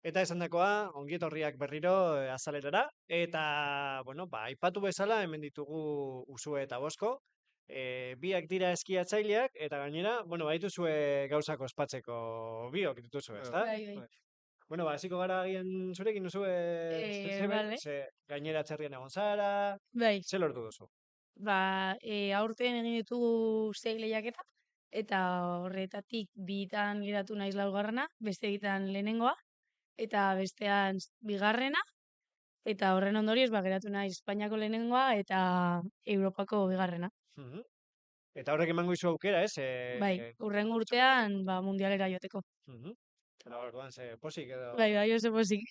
Eta esandakoa, ongi etorriak berriro azalerara. Eta, bueno, aipatu bezala, hemen ditugu Usue eta Bosko. Biak dira eskiatzaileak, eta gainera, bueno, baituzue gauzak ospatzeko biok dituzue, ezta? Bai. Bueno, hasiko gara agian zurekin Usue, Vale, ze gainera txerrian egon zara, bai. ze lortu duzu. Aurten egin ditugu sei lehiaketa, eta horretatik bitan geratu naiz laugarrena, beste bitan lehenengoa, eta bestean bigarrena, eta horren ondorioz geratu naiz Espainiako lehenengoa eta Europako bigarrena. Mhm. Eta horrek emango izu aukera, ez? Bai, hurrengo urtean mundialera joteko. Mhm. Eta orduan, ze posik edo... Bai, oso pozik.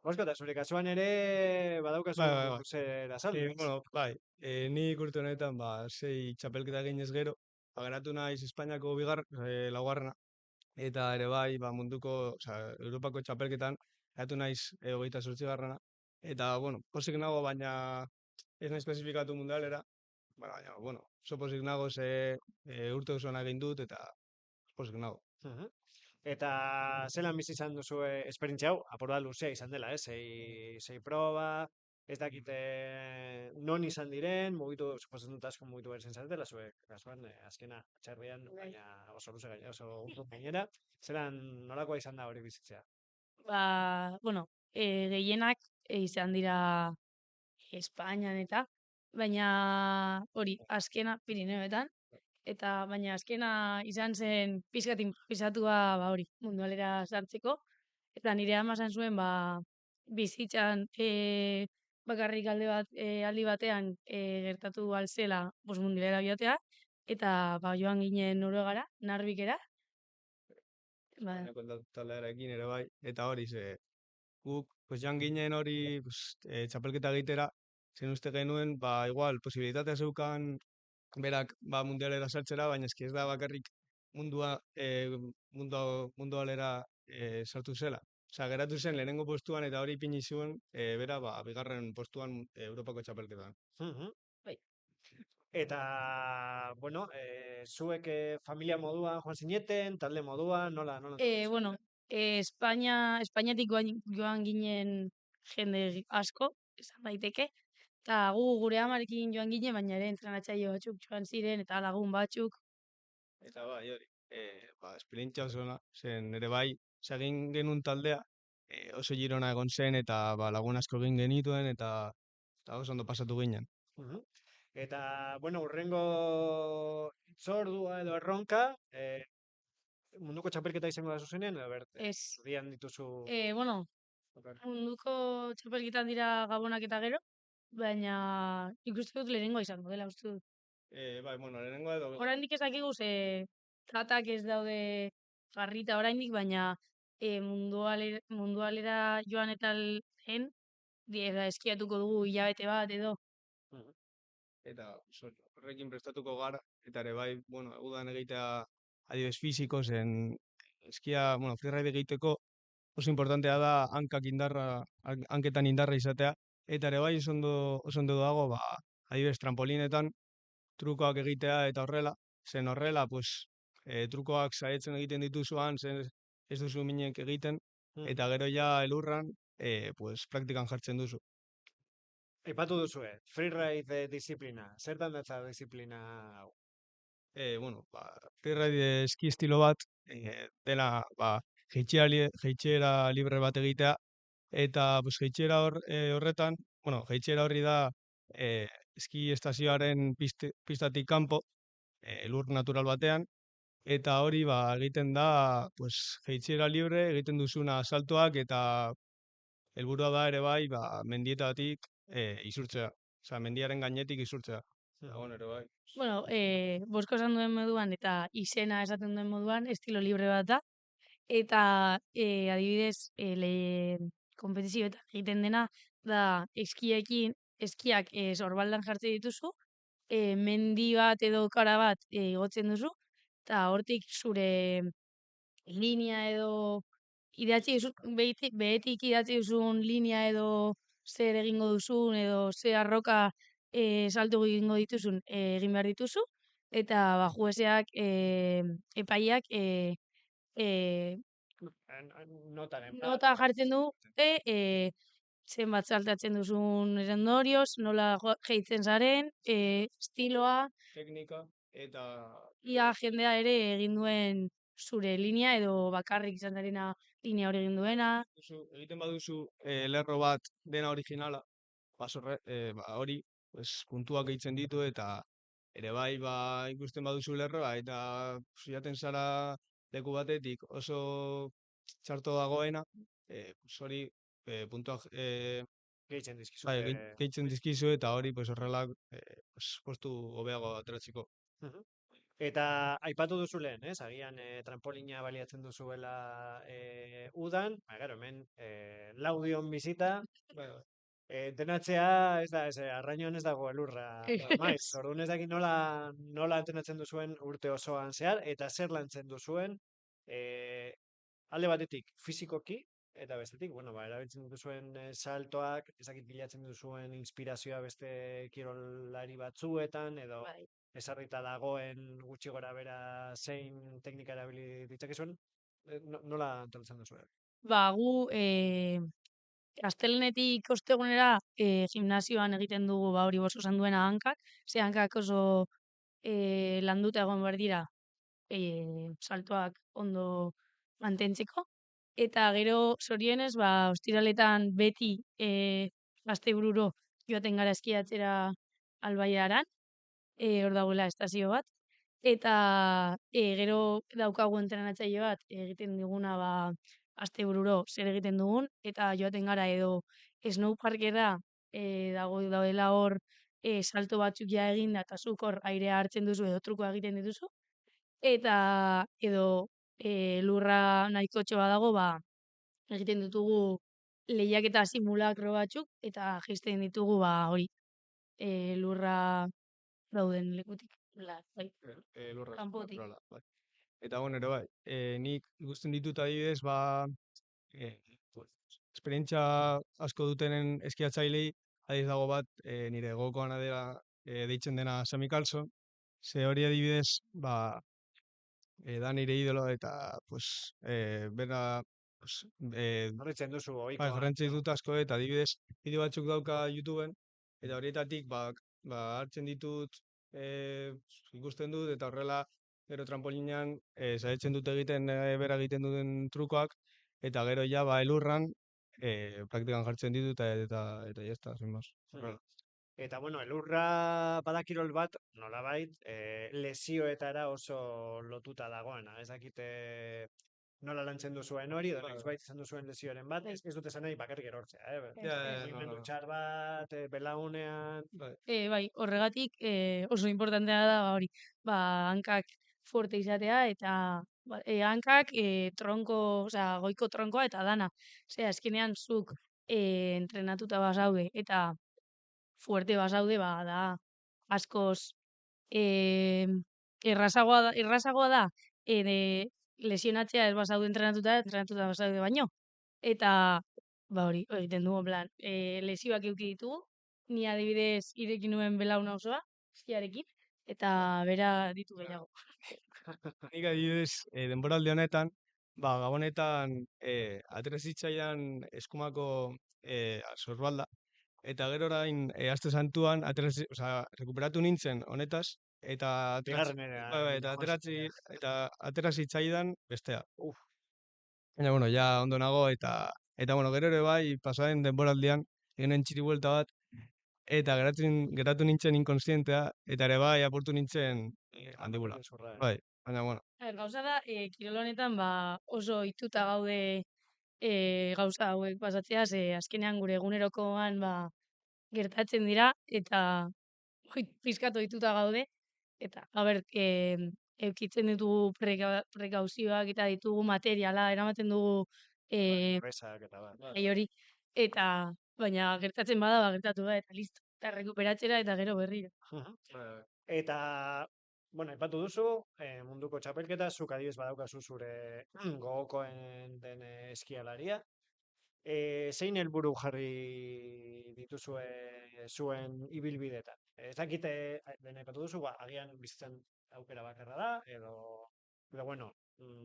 Bosko, eta zure kasuan ere badaukazu Bai. zer azaldu, ez? Bueno, bai, nik urte honetan, sei txapelketa eginez gero, geratu naiz Espainiako laugarrena, eta ere bai, munduko, Europako txapelketan, geratu naiz 28garrena, eta, bueno, posik nago, baina ez naiz klasifikatu mundialera, baina, bueno, oso posik nago, urte osoan egin dut, eta posik nago. Mhm. Eta zelan bizi izan duzu esperientzia hau, apurda luzea izan dela, sei proba, ez dakite non izan diren, mugitu, suposatzen dut asko mugitu behar zaretela, zuek, kasuan, azkena, txerrian, baina oso luze gainera, oso urtu gainera, zelan nolakoa izan da hori bizitzea? Gehienak izan dira Espainian eta, baina hori, azkena Pirineoetan, eta baina azkena izan zen pizkat improvisatua hori, mundualera sartzeko, eta nire ama esan zuen bizitzan bakarrik aldi batean gertatu alzela mundialera joatea, eta joan ginen Noruegara, Narvikera. Taldearekin ere bai, eta hori guk, joan ginen hori txapelketa egitera, zen uste genuen, igual, posibilitatea zeukan berak mundialera sartzera, baina eski ez da bakarrik mundualera sartu zela. Geratu zen lehenengo postuan eta hori ipini zuen, bera bigarren postuan Europako txapelketan. Mhm. Bai. Eta, bueno, zuek familia moduan joan zineten, talde moduan, nola? Espainiatik joan ginen jende asko, esan daiteke, eta gure amarekin joan ginen, baina ere entrenatzaile batzuk joan ziren, eta lagun batzuk. Eta hori, esperientzia oso ona, zen ere bai, egin genuen taldea, oso girona egon zen, eta lagun asko egin genituen, eta oso ondo pasatu ginen. Mhm. Eta, bueno, urrengo itzordua edo erronka, munduko txapelketa izango da zuzenean, edo berte? Ez. Zurian dituzu... Munduko txapelketan dira gabonak eta gero, baina ikusten dut lehenengoa izango dela, uste dut. Lehenengoa edo... Oraindik ez dakigu datak ez daude jarrita oraindik, baina mundualera joan eta lehen eskiatuko dugu hilabete bat edo. Eta horrekin prestatuko gara, eta ere bai, udan egitea adibes fiziko, zen eskia, freeride egiteko oso importantea da hanketan indarra izatea, eta ere bai oso ondo dago, adibes trampolinetan trukoak egitea eta horrela, zen horrela, trukoak saietzen egiten dituzuan, zen ez duzu minek egiten, eta gero ja elurran, praktikan jartzen duzu. Aipatu duzue, freeride disiplina, zertan datza disiplina hau? Freeride eski estilo bat, dela, jeitxera libre bat egitea, eta jeitxera horretan, jeitxera horri da eski estazioaren pistatik kanpo, lur natural batean, eta hori egiten da jeitxera libre, egiten duzuna saltoak, eta helburua da ere bai, mendietatik isurtzea, mendiaren gainetik isurtzea. Ere bai. Bosko esan duen moduan eta izena esaten duen moduan, estilo libre bat da, eta adibidez, konpetizioetan egiten dena, da eskiak sorbaldan jartzen dituzu, mendi bat edo kara bat igotzen duzu, eta hortik zure linea edo behetik idatzi duzun linea edo zer egingo duzun edo zer arroka salto egingo dituzun egin behar dituzu, eta juezeak epaiak notaren bat. nota jartzen du, zenbat saltatzen duzun ondorioz, nola jeitzen zaren, estiloa, Teknika eta ia jendea ere egin duen zure linea edo bakarrik izan zarena linea hori egin duena. egiten baduzu lerro bat dena originala, hori pues, puntuak gehitzen ditu eta ere bai ikusten baduzu lerroa eta joaten zara leku batetik oso txarto dagoena, pues hori puntuak Gehitzen dizkizute. gehitzen dizkizu eta hori pues horrela pues, postu hobeago ateratzeko. Mhm. Eta aipatu duzu lehen, ez? Agian trampolina baliatzen duzuela udan, gero hemen laudion bizita, entrenatzea ez da, arrainoan ez dago elurra maiz. Orduan ez dakit nola entrenatzen duzuen urte osoan zehar, eta zer lantzen duzuen alde batetik fisikoki, eta bestetik, bueno, erabiltzen duzuen saltoak, ez dakit bilatzen duzuen inspirazioa beste kirolari batzuetan, edo Bai. ezarrita dagoen gutxi gora bera zein teknika erabili ditzakezuen, nola antolatzen duzuen? Ba, gu astelehenetik ostegunera gimnasioan egiten dugu ba hori bost esan duena hankak, ze hankak oso landuta egon behar dira saltoak ondo mantentzeko. Eta gero zorionez, ba, ostiraletan beti astebururo joaten gara eskiatzera Albaiaran, hor dagoela estazio bat. Eta gero daukagu entrenatzaile bat egiten diguna ba astebururo zer egiten dugun eta joaten gara edo snowparkera daudela hor salto batzuk ja eginda eta zuk hor airea hartzen duzu edo trukoa egiten dituzu eta edo lurra nahikotxo badago ba egiten ditugu lehiaketa simulakro batzuk eta jaisten ditugu ba hori lurra dauden lekutik. Bai. Lurra Kanpotik. naturala, bai. Eta bueno, ere bai, nik ikusten ditut adibidez, pues, esperientzia asko dutenen eskiatzailei, adibidez dago bat, nire gogokoan dela deitzen dena Sami Carlson, ze hori adibidez, da nire idolo eta pues, bera pues, Horritzen duzu bai, ohikoa. jarrantzi dut asko eta adibidez bideo batzuk dauka YouTubeen eta horietatik hartzen ditut ikusten dut eta horrela gero trampolinean saiatzen dut egiten bera egiten duten trukoak eta gero ja elurran praktikan jartzen ditut eta ya está, sin más. Horrela. Eta, bueno, elurra badakirol bat, nolabait, lesioetara oso lotuta dagoena. Ez dakite nola lantzen duzuen hori, edo noiz bait izan duzuen lesioaren bat, ez dut esan nahi bakarrik erortzea, mugimendu txar bat, belaunean... Bai, horregatik oso importantea da ba, hori, ba, hankak fuerte izatea eta hankak tronko, osea, goiko tronkoa eta dana. Osea, azkenean zuk entrenatuta bazaude eta fuerte bazaude, ba, da askoz errazagoa da lesionatzea ez bazaude entrenatuta bazaude baino. Eta, ba hori, egiten dugu, en plan, lesioak eduki ditugu, ni adibidez ireki nuen belauna osoa, eskiarekin, eta bera ditu gehiago. Nik adibidez, denboraldi honetan, gabonetan atera zitzaidan eskumako sorbalda, eta gero orain aste santuan rekuperatu nintzen honetaz, eta atera zitzaidan bestea. Baina, bueno, ja ondo nago, eta bueno, gero ere bai, pasaren denboraldian, eginen txiri buelta bat, eta geratu nintzen inkonsientea, eta ere bai, apurtu nintzen handibula. Bai, baina, bueno. Gauza da, kirol honetan ba, oso ituta gaude gauza hauek pasatzea, ze azkenean gure egunerokoan ba, gertatzen dira, eta pizkatu ituta gaude, eta, eukitzen ditugu prekauzioak eta ditugu materiala, eramaten dugu hori, eta baina gertatzen bada, gertatu da, eta listo. Eta rekuperatzera eta gero berriro. Eta, bueno, aipatu duzu, munduko txapelketa, zuk adibidez badaukazu zure gogokoen den eskialaria. Zein helburu jarri dituzue zuen ibilbidetan? Ez dakite, lehen aipatu duzu, agian bizitzen aukera bakarra da, edo bueno,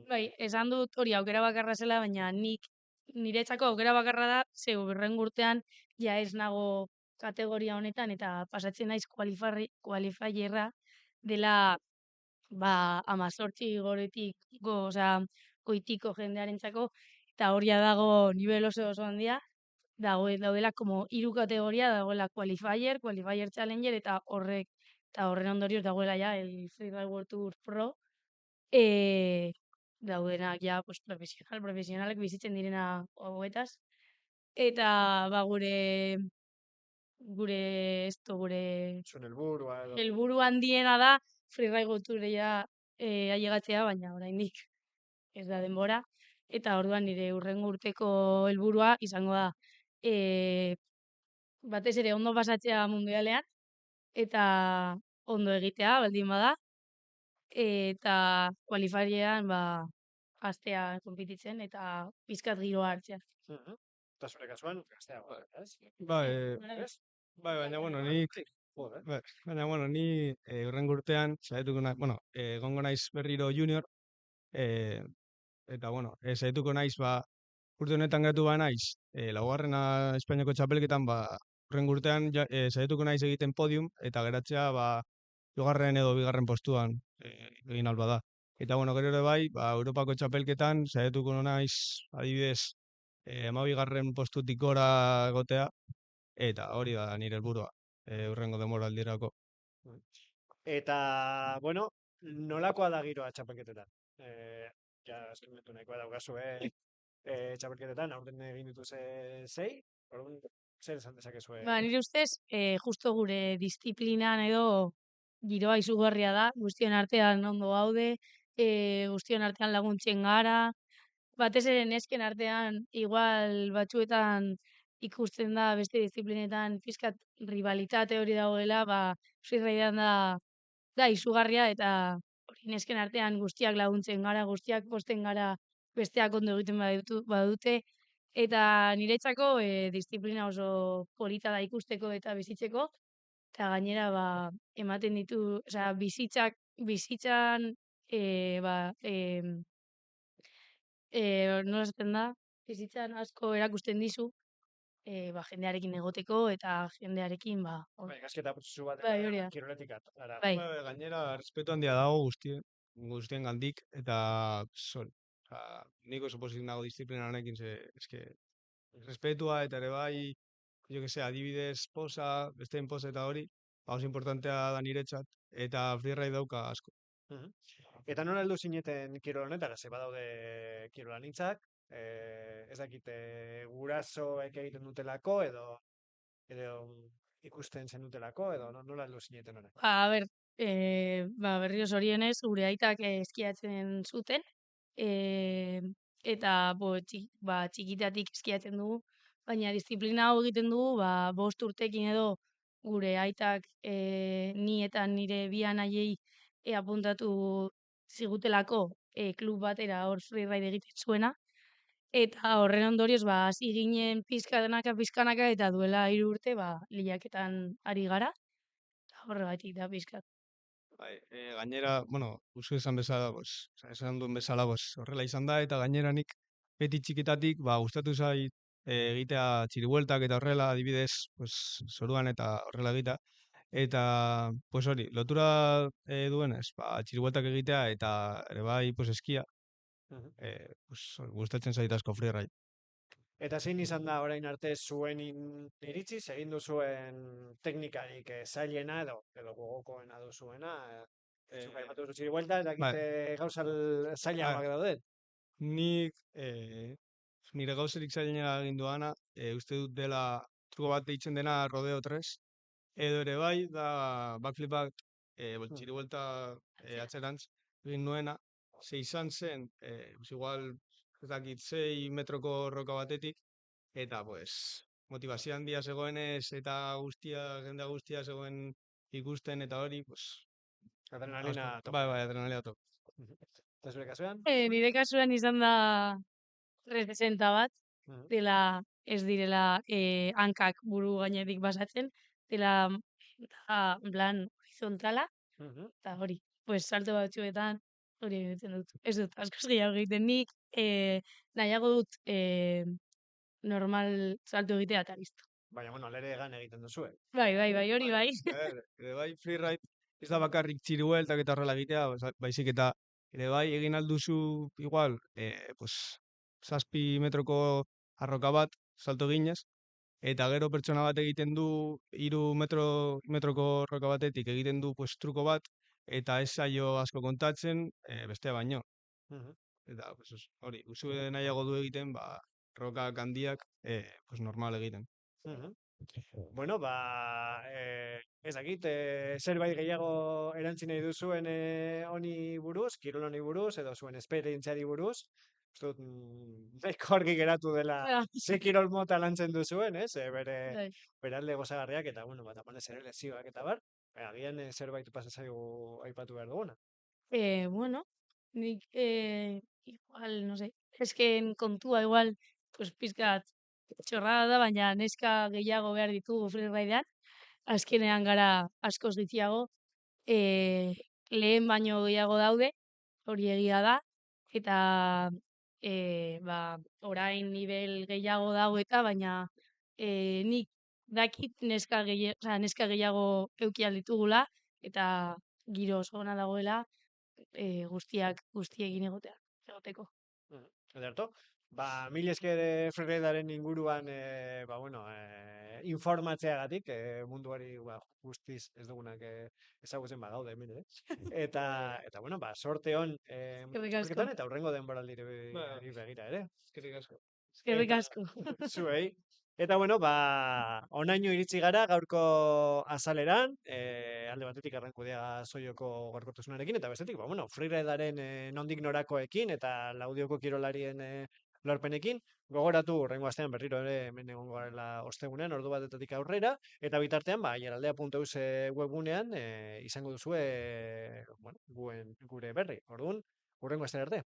Bai, esan dut hori aukera bakarra zela, baina niretzako aukera bakarra da, ze hurrengo urtean ja ez nago kategoria honetan eta pasatzen naiz qualifierra dela 18 osea, goitiko jendearentzako eta horia dago nivel oso handia. Daudela como 3 kategoria, dagoela qualifier challenger eta horren ondorioz dagoela ja el Freeride World Tour Pro. Daudenak ja pues profesionalek bizitzen direna hauetaz. Eta gure Zuen helburua edo. helburu handiena da Freeride World Tourera ailegatzea, baina oraindik ez da denbora. Eta orduan nire hurrengo urteko helburua izango da batez ere ondo pasatzea mundialean eta ondo egitea baldin bada eta qualifieran hastea konpetitzen eta pizkat giroa hartzea. Eta zure kasuan, gazteago, ez? Bai, Ez? baina, bueno, ni hurrengo urtean, saiatuko naiz, egongo naiz berriro junior, eta, saiatuko naiz, urte honetan geratu naiz, laugarrena Espainiako txapelketan, hurrengo urtean saiatuko naiz egiten podium, eta geratzea, hirugarren edo bigarren postuan egin alba da. Eta, gero ere bai, Europako txapelketan, saiatuko naiz, adibidez, 12. postutik gora egotea, eta hori da nire helburua, hurrengo denboraldirako. Eta, bueno, nolakoa da giroa txapelketetan? Ja, eskermetu nahikoa daukazue txapelketetan, aurten egin dituze 6, orduan zer esan dezakezue? Nire ustez, justo gure disiplinan edo giroa izugarria da, guztion artean ondo gaude, guztion artean laguntzen gara, batez ere nesken artean, igual batzuetan ikusten da beste disiplinetan pizkat rivalitate hori dagoela, freeridean da izugarria eta hori nesken artean guztiak laguntzen gara, guztiak posten gara besteak ondo egiten badute, eta niretzako disiplina oso polita da ikusteko eta bizitzeko, eta gainera ematen ditu, osea, bizitzan nola esaten da, bizitzan asko erakusten dizu, jendearekin egoteko eta jendearekin, Ikasketa prozesu bat, hori da. kiroletik atara. Bai. Gainera, respetu handia dago guztien gandik, eta nik oso pozik nago disiplina honekin, eske, respetua eta ere bai, jo que se, adibidez posa, besteen posa eta hori, oso importantea da niretzat, eta freeride dauka asko. Eta nola heldu zineten kirol honetara, ze badaude kirol anitzak, ez dakite gurasoek egiten dutelako, edo ikusten zenutelako, edo nola heldu zineten honek? Berriro zorionez, gure aitak eskiatzen zuten, eta txikitatik eskiatzen dugu, baina disiplina hau egiten dugu, 5 urtekin edo gure aitak ni eta nire bi anaiei apuntatu zigutelako klub batera hor freeride egiten zuena, eta horren ondorioz hasi ginen pizkanaka eta duela 3 urte lehiaketan ari gara, eta horregatik da pizkat. Gainera, usu esan bezala, esan duen bezala, horrela izan da, eta gainera nik beti txikitatik, gustatu zait egitea txiribueltak eta horrela, adibidez, zoruan eta horrela egitea. Eta, hori, lotura duenez, txiribueltak egitea eta ere bai, eskia, gustatzen zait asko freeride. Eta zein izan da orain arte zuen iritziz, egin duzuen teknikarik zailena edo gogokoena duzuena? Zuk aipatu duzu txiribuelta, ez dakite gauza zailagoak dauden? Nik nire gauzerik zailena egin duana, uste dut dela truko bat deitzen dena rodeo 3, edo ere bai, da backflipak txiribuelta atzerantz egin nuena, ze izan zen, igual, ez dakit 6 metroko roka batetik, eta motivazio handia zegoenez, eta jendea guztia zegoen ikusten, eta hori, Adrenalina top. Bai, adrenalina top. Eta zure kasuan? Nire kasuan izan da 360 bat, dela ez direla hankak buru gainetik basatzen, dela plan horizontala, eta hori, salto batzuetan hori egiten dut. Ez dut, askoz gehiago egiten nik, nahiago dut normal salto egitea eta listo. Baina, bueno, lere egan egiten duzue. Bai, hori bai. Ere bai, freeride ez da bakarrik txirueltak eta horrela egitea, baizik eta ere bai egin alduzu igual, pues, 7 metroko arroka bat, salto eginez, eta gero pertsona bat egiten du 3 metroko roka batetik egiten du pues, truko bat, eta ez zaio asko kontatzen, bestea baino. Mhm. Eta pues, hori, usue nahiago du egiten, ba, rokak handiak, pues, normal egiten. Mhm. Bueno, ez dakit, zerbait gehiago erantzi nahi duzuen honi buruz, kirol honi buruz, edo zuen esperientziari buruz. Uste dut, nahiko argi geratu dela Ja. ze kirol mota lantzen duzuen, ez? Bai. Bere alde gozagarriak eta, bueno, bat apanez ere lezioak eta bar. Agian zerbait pasa zaigu aipatu behar duguna. Bueno, nik, igual, no sé, esken kontua igual, pues pizkat txorrada da, baina neska gehiago behar ditugu freeridean. Azkenean gara askoz gitxiago, lehen baino gehiago daude, hori egia da, eta orain nivel gehiago dago eta, baina nik dakit neska gehiago euki ditugula, eta giro oso ona dagoela, guztiekin egoteko. Ederto? Mil esker freeridaren inguruan, bueno, informatzeagatik, munduari guztiz ez dugunak ezagutzen bagaude hemen, ere. Eta, bueno, sorte hon, Eskerrik asko. txapelketan eta hurrengo denboraldiri Bai. begira, ere. Eskerrik asko. Eskerrik Eta- asko. Zuei. Eta bueno, onaino iritsi gara gaurko azaleran, alde batetik Arrankudiaga Zoioko gorkotasunarekin, eta bestetik, bueno, freeridaren nondik norakoekin eta Laudioko kirolarien lorpenekin. Gogoratu, hurrengo astean berriro ere hemen egongo garela ostegunean, ordu batetatik aurrera, eta bitartean, aiaraldea.eus webgunean izango duzue, bueno, gure berri. Orduan, hurrengo astera arte.